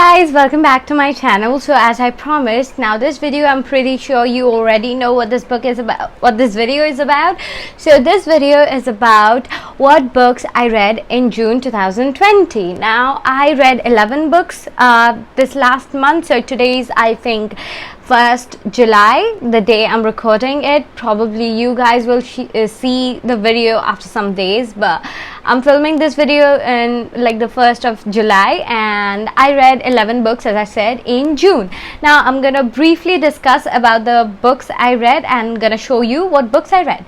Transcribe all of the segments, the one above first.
guys, welcome back to my channel. So as I promised, now this video, I'm pretty sure you already know what this book is about, what this video is about. So this video is about what books I read in June 2020. Now I read 11 books this last month. So today's, I think, 1st July, the day I'm recording it. Probably you guys will see the video after some days, but I'm filming this video in like the 1st of July, and I read 11 books, as I said, in June. Now I'm gonna briefly discuss about the books I read and gonna show you what books I read.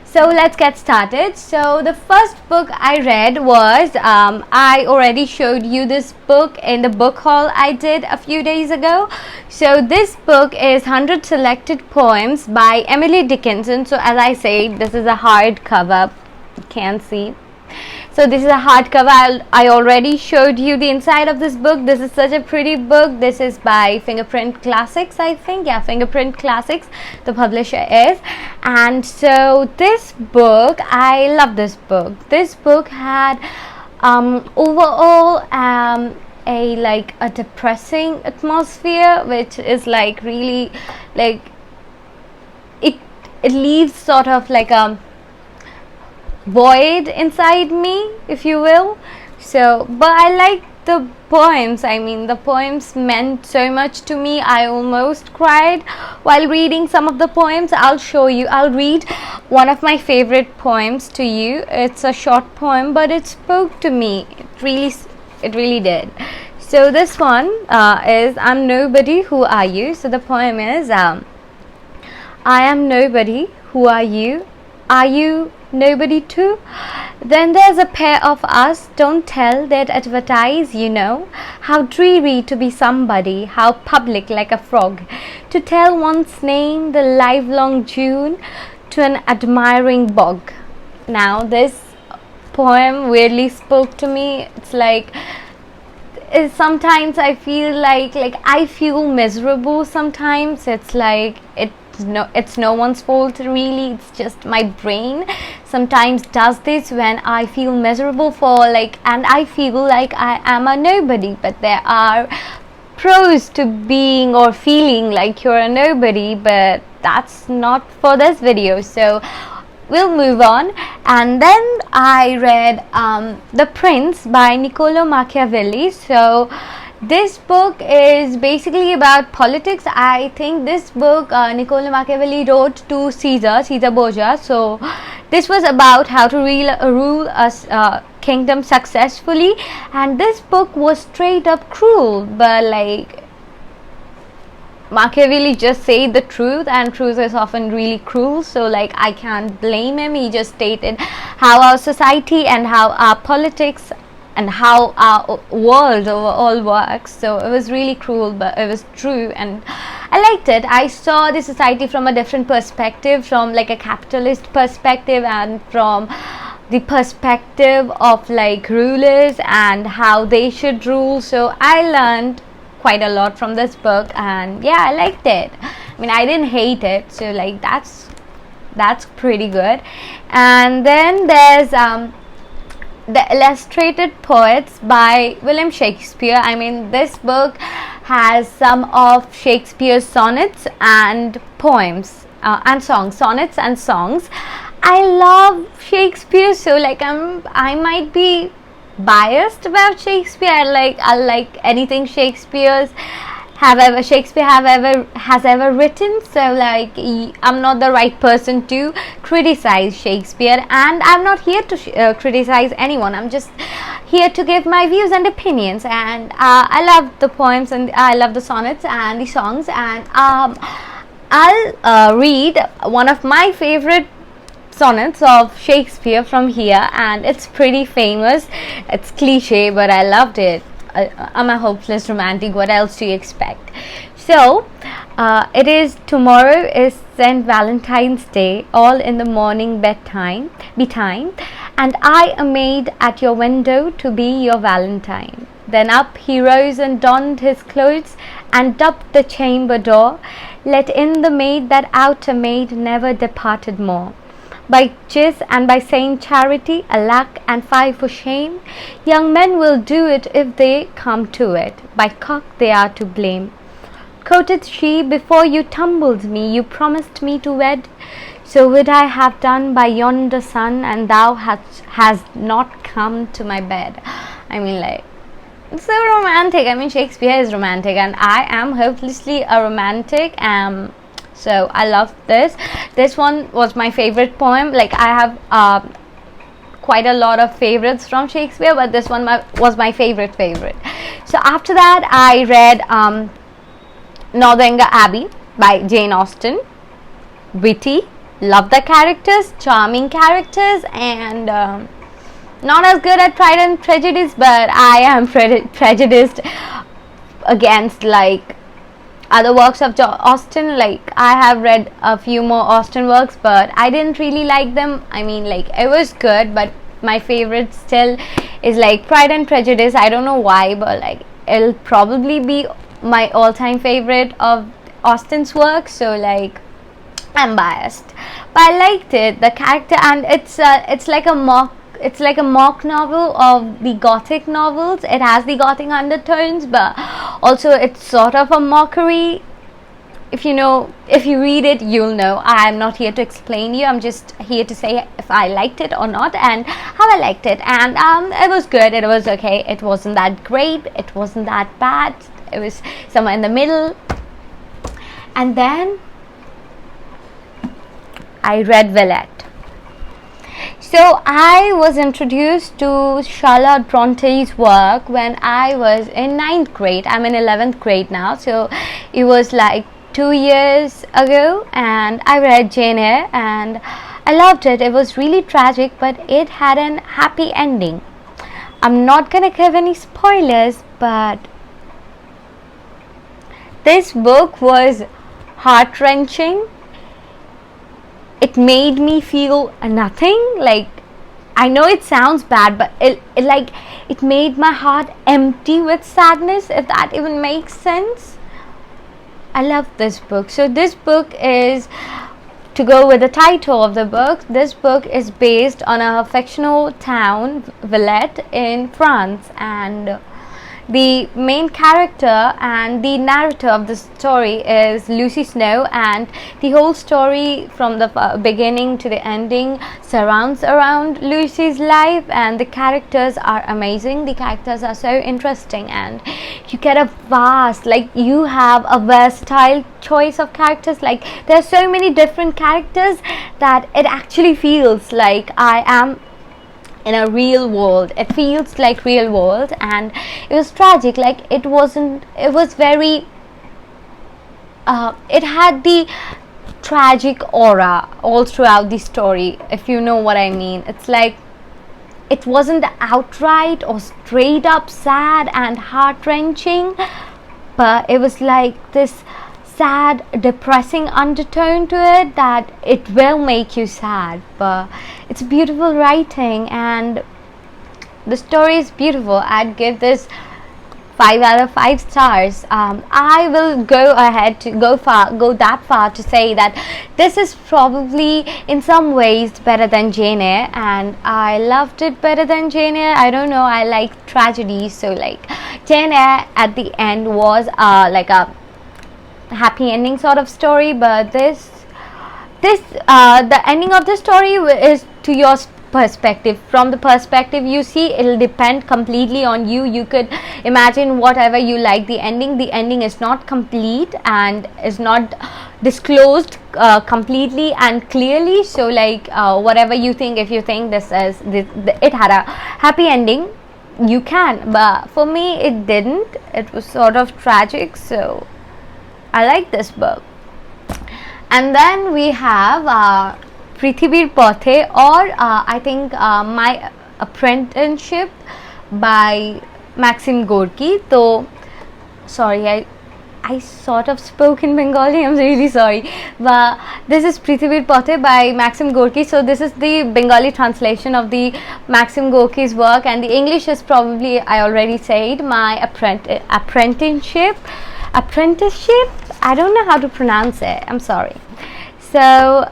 So let's get started. So the first book I read was, I already showed you this book in the book haul I did a few days ago. So this book is 100 Selected Poems by Emily Dickinson. So as I said, this is a hardcover. You can't see. So this is a hardcover. I already showed you the inside of this book. This is such a pretty book. This is by Fingerprint Classics, I think. Yeah, Fingerprint Classics, the publisher is. And so this book, I love this book. This book had overall a depressing atmosphere, which is like really like it leaves sort of like a void inside me, if you will. So but I like the poems. I mean, the poems meant so much to me. I almost cried while reading some of the poems. I'll read one of my favorite poems to you. It's a short poem, but it spoke to me. It really did. So this one is I'm Nobody, Who Are You? So the poem is I am nobody, who are you? Are you nobody too? Then there's a pair of us, don't tell, that advertise, you know. How dreary to be somebody, how public like a frog, to tell one's name the livelong June to an admiring bog. Now this poem weirdly spoke to me. It's like, sometimes I feel like I feel miserable sometimes. It's like it's no one's fault really. It's just my brain sometimes does this when I feel miserable and I feel like I am a nobody. But there are pros to being or feeling like you're a nobody, but that's not for this video. So we'll move on. And then I read The Prince by Niccolo Machiavelli. So this book is basically about politics. I think this book Niccolo Machiavelli wrote to Caesar Borgia. So this was about how to rule a kingdom successfully, and this book was straight up cruel, but like Machiavelli just said the truth, and truth is often really cruel. So like I can't blame him. He just stated how our society and how our politics and how our world overall works. So it was really cruel, but it was true, and I liked it. I saw the society from a different perspective, from like a capitalist perspective and from the perspective of like rulers and how they should rule. So I learned quite a lot from this book, and yeah, I liked it. I mean, I didn't hate it, so like that's pretty good. And then there's The Illustrated Poets by William Shakespeare. I mean, this book has some of Shakespeare's sonnets and poems and songs, sonnets and songs. I love Shakespeare, so like I might be biased about Shakespeare. I like anything Shakespeare has ever written. So like I'm not the right person to criticize Shakespeare, and I'm not here to criticize anyone. I'm just here to give my views and opinions, and I love the poems and I love the sonnets and the songs. And I'll read one of my favorite sonnets of Shakespeare from here, and it's pretty famous. It's cliche, but I loved it. I'm a hopeless romantic. What else do you expect? So it is tomorrow is St. Valentine's Day, all in the morning betime, and I a maid at your window to be your Valentine. Then up he rose and donned his clothes and dubbed the chamber door, let in the maid that outer maid never departed more. By Jizz and by Saint Charity, alack and fie for shame. Young men will do it if they come to it. By cock they are to blame. Quoted she, before you tumbled me, you promised me to wed. So would I have done by yonder sun, and thou hast not come to my bed. I mean, like, it's so romantic. I mean, Shakespeare is romantic, and I am hopelessly a romantic. So I love this. This one was my favorite poem. Like, I have quite a lot of favorites from Shakespeare, but this one was my favorite. So after that, I read Northanger Abbey by Jane Austen. Witty, love the characters, charming characters, and not as good at Pride and Prejudice, but I am prejudiced against like other works of Austen. Like, I have read a few more Austen works, but I didn't really like them. I mean, like, it was good, but my favorite still is like Pride and Prejudice. I don't know why, but like, it'll probably be my all-time favorite of Austen's work. So like, I'm biased, but I liked it, the character, and it's like a mock novel of the Gothic novels. It has the Gothic undertones, but also it's sort of a mockery. If you read it, you'll know. I'm not here to explain you. I'm just here to say if I liked it or not, and how I liked it. And it was good. It was okay. It wasn't that great. It wasn't that bad. It was somewhere in the middle. And then I read Villette. So I was introduced to Charlotte Bronte's work when I was in 9th grade. I'm in 11th grade now, so it was like 2 years ago, and I read Jane Eyre and I loved it. It was really tragic, but it had an happy ending. I'm not gonna give any spoilers, but this book was heart-wrenching. It made me feel nothing. Like, I know it sounds bad, but it made my heart empty with sadness, if that even makes sense. I love this book. So this book is, to go with the title of the book, this book is based on a fictional town, Villette, in France, and the main character and the narrator of the story is Lucy Snow, and the whole story from the beginning to the ending surrounds around Lucy's life, and the characters are amazing. The characters are so interesting, and you get you have a versatile choice of characters. Like, there are so many different characters that it actually feels like I am in a real world. It feels like real world, and it was tragic. Like, it was very it had the tragic aura all throughout the story, if you know what I mean. It's like, it wasn't outright or straight up sad and heart-wrenching, but it was like this sad, depressing undertone to it that it will make you sad. But it's beautiful writing, and the story is beautiful. I'd give this 5 out of 5 stars. I will go ahead to go that far to say that this is probably in some ways better than Jane Eyre, and I loved it better than Jane Eyre. I don't know, I like tragedies, so like Jane Eyre at the end was like a happy ending sort of story, but this the ending of the story is to your perspective. From the perspective you see, it'll depend completely on you. You could imagine whatever you like. The ending is not complete and is not disclosed completely and clearly. So like whatever you think, if you think it had a happy ending, you can, but for me it didn't. It was sort of tragic, so I like this book. And then we have Prithibir Pathe, or I think My Apprenticeship by Maxim Gorky. So sorry, I sort of spoke in Bengali, I'm really sorry, but this is Prithibir Pathe by Maxim Gorky. So this is the Bengali translation of the Maxim Gorky's work, and the English is probably, I already said, My Apprenticeship. I don't know how to pronounce it, I'm sorry. So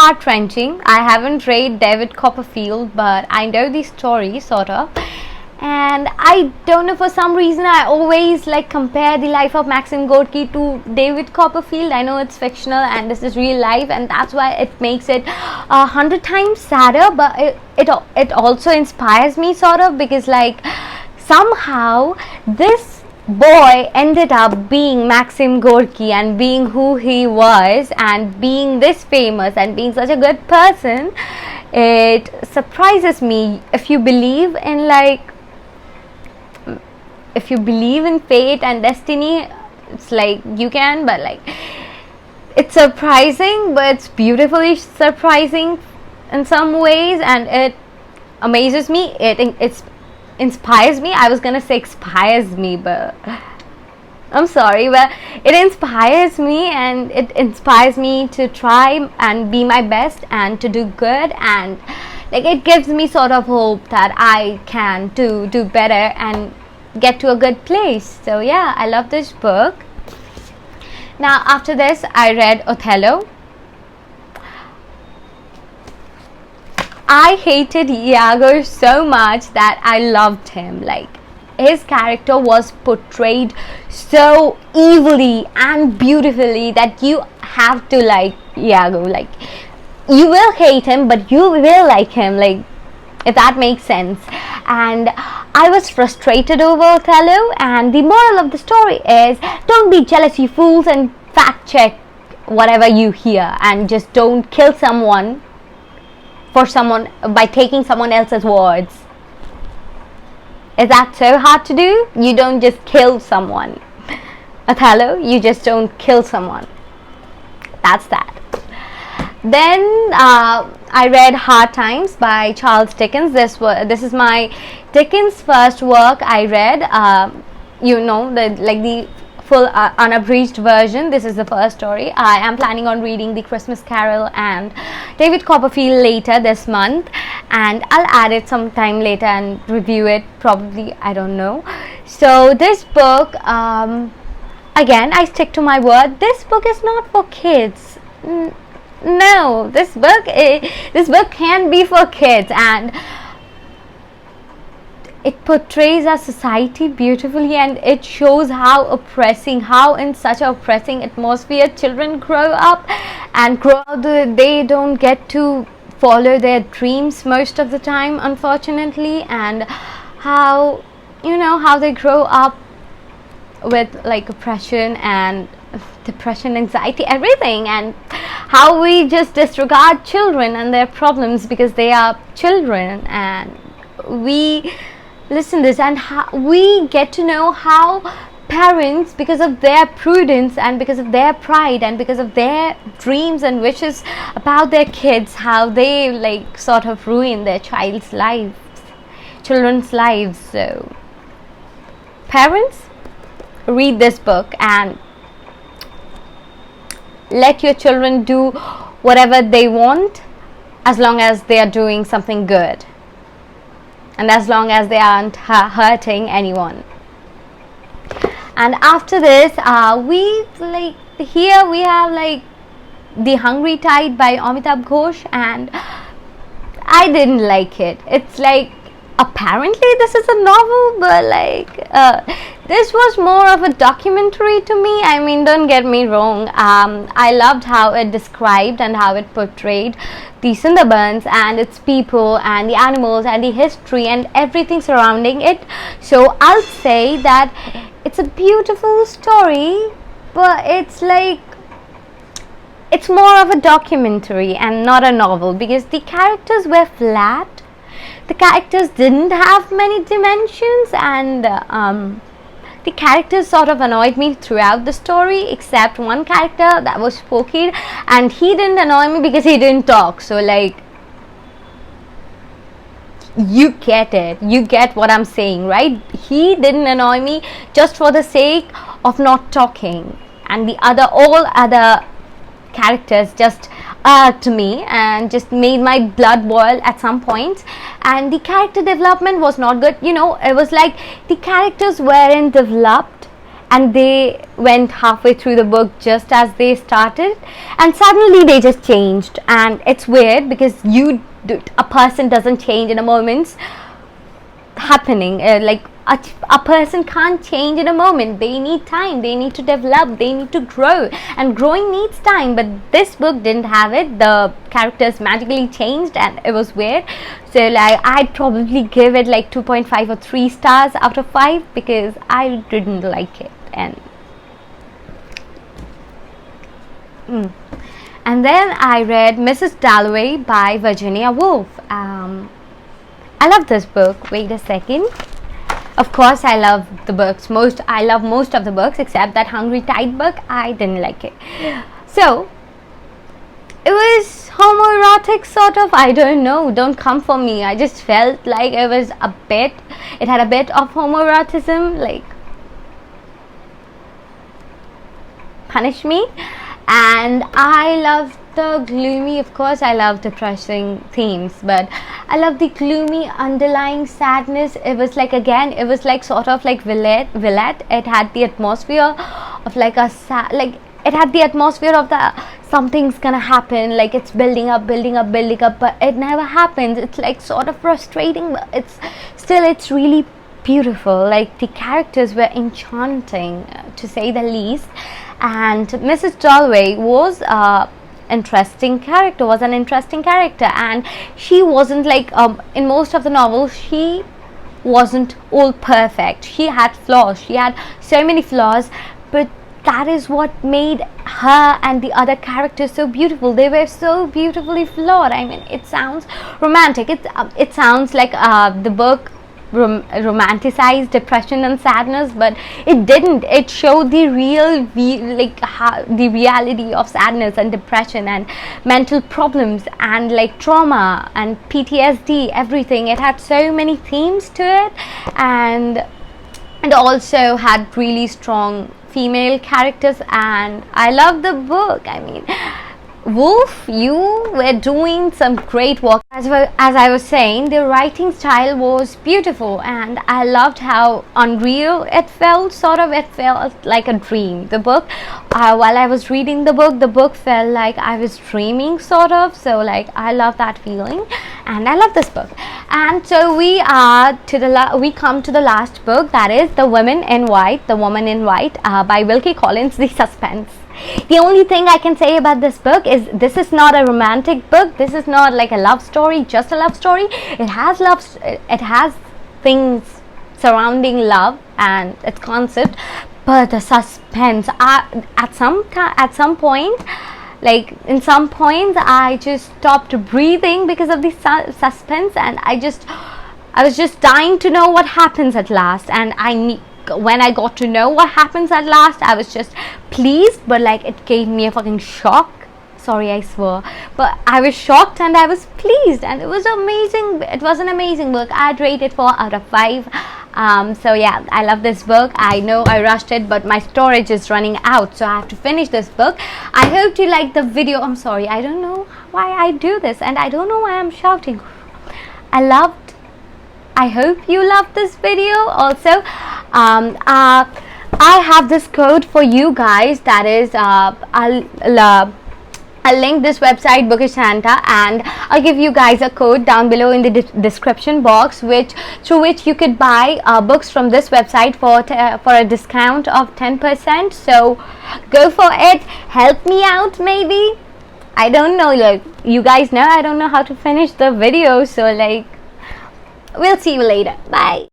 heart-wrenching. I haven't read David Copperfield, but I know the story sort of. And I don't know, for some reason I always like compare the life of Maxim Gorky to David Copperfield. I know it's fictional and this is real life, and that's why it makes it 100 times sadder, but it also inspires me sort of, because like somehow this boy ended up being Maxim Gorky and being who he was and being this famous and being such a good person. It surprises me. If you believe in fate and destiny, it's like you can, but like it's surprising, but it's beautifully surprising in some ways, and it amazes me. It inspires me. I was gonna say expires me, but I'm sorry, but it inspires me, and it inspires me to try and be my best and to do good, and like it gives me sort of hope that I can do better and get to a good place. So yeah, I love this book. Now after this, I read Othello. I hated Iago so much that I loved him. Like, his character was portrayed so evilly and beautifully that you have to like Iago. Like, you will hate him, but you will like him, like, if that makes sense. And I was frustrated over Othello, and the moral of the story is, don't be jealous, you fools, and fact check whatever you hear, and just don't kill someone by taking someone else's words. Is that so hard to do? You don't just kill someone. Othello, you just don't kill someone. That's that. Then I read Hard Times by Charles Dickens. This is my Dickens first work I read. The full unabridged version. This is the first story. I am planning on reading The Christmas Carol and David Copperfield later this month, and I'll add it sometime later and review it probably, I don't know. So this book, again, I stick to my word, this book is not for kids. No, this book can be for kids, and it portrays our society beautifully, and it shows how in such an oppressing atmosphere children grow up, they don't get to follow their dreams most of the time, unfortunately, and how they grow up with like oppression and depression, anxiety, everything, and how we just disregard children and their problems because they are children, and we listen to this, and we get to know how parents, because of their prudence and because of their pride and because of their dreams and wishes about their kids, how they like sort of ruin their children's lives. So parents, read this book and let your children do whatever they want, as long as they are doing something good and as long as they aren't hurting anyone. And after this, we have like The Hungry Tide by Amitabh Ghosh, and I didn't like it. It's like, apparently this is a novel, but like this was more of a documentary to me. I mean, don't get me wrong, I loved how it described and how it portrayed the Sundarbans and its people and the animals and the history and everything surrounding it. So I'll say that it's a beautiful story, but it's like, it's more of a documentary and not a novel, because the characters were flat. The characters didn't have many dimensions, and the characters sort of annoyed me throughout the story, except one character that was Spooky, and he didn't annoy me because he didn't talk. So like, you get what I'm saying, right? He didn't annoy me just for the sake of not talking, and all other characters just irked me and just made my blood boil at some point. And the character development was not good. It was like the characters weren't developed and they went halfway through the book just as they started, and suddenly they just changed. And it's weird because a person doesn't change in a moment's happening. A person can't change in a moment. They need time, they need to develop, they need to grow, and growing needs time. But this book didn't have it. The characters magically changed and it was weird. So like I'd probably give it like 2.5 or 3 stars out of 5 because I didn't like it. And then I read Mrs. Dalloway by Virginia Woolf. I love this book. Wait a second. Of course, I love the books. I love most of the books except that Hungry Tide book. I didn't like it. So it was homoerotic sort of. I don't know. Don't come for me. I just felt like it was it had a bit of homoeroticism. Like, punish me. And I love the gloomy, of course I love depressing themes, but I love the gloomy underlying sadness. It was like, again, it was like sort of like Villette. It had the atmosphere of like it had the atmosphere of the something's gonna happen, like it's building up, but it never happens. It's like sort of frustrating, but it's really beautiful. Like the characters were enchanting, to say the least. And Mrs. Dalloway was an interesting character, and she wasn't like in most of the novels she wasn't all perfect. She had flaws, she had so many flaws, but that is what made her and the other characters so beautiful. They were so beautifully flawed. I mean, it sounds romantic, it sounds like the book romanticized depression and sadness, but it didn't. It showed the the reality of sadness and depression and mental problems and like trauma and PTSD, everything. It had so many themes to it, and it also had really strong female characters, and I love the book. I mean, Woolf, you were doing some great work. As I was saying, the writing style was beautiful, and I loved how unreal it felt. It felt like a dream. The book, while I was reading the book felt like I was dreaming, sort of. So like I love that feeling, and I love this book. And so we come to the last book, that is The Woman in White by Wilkie Collins. The suspense. The only thing I can say about this book is this is not a romantic book. This is not like a love story, just a love story. It has things surrounding love and its concept, but the suspense at some point, like in some points, I just stopped breathing because of the suspense, and I was just dying to know what happens at last. And when I got to know what happens at last, I was just pleased, but like it gave me a fucking shock. Sorry, I swear, but I was shocked and I was pleased, and it was amazing. It was an amazing book. I'd rate it 4 out of 5. So yeah, I love this book. I know I rushed it, but my storage is running out, so I have to finish this book. I hope you like the video. I'm sorry, I don't know why I do this, and I don't know why I'm shouting. I hope you loved this video. Also, I have this code for you guys. That is, I'll link this website, Bookish Santa, and I'll give you guys a code down below in the description box, through which you could buy books from this website for a discount of 10%. So go for it. Help me out, maybe. I don't know. Like you guys know, I don't know how to finish the video. So like, we'll see you later. Bye.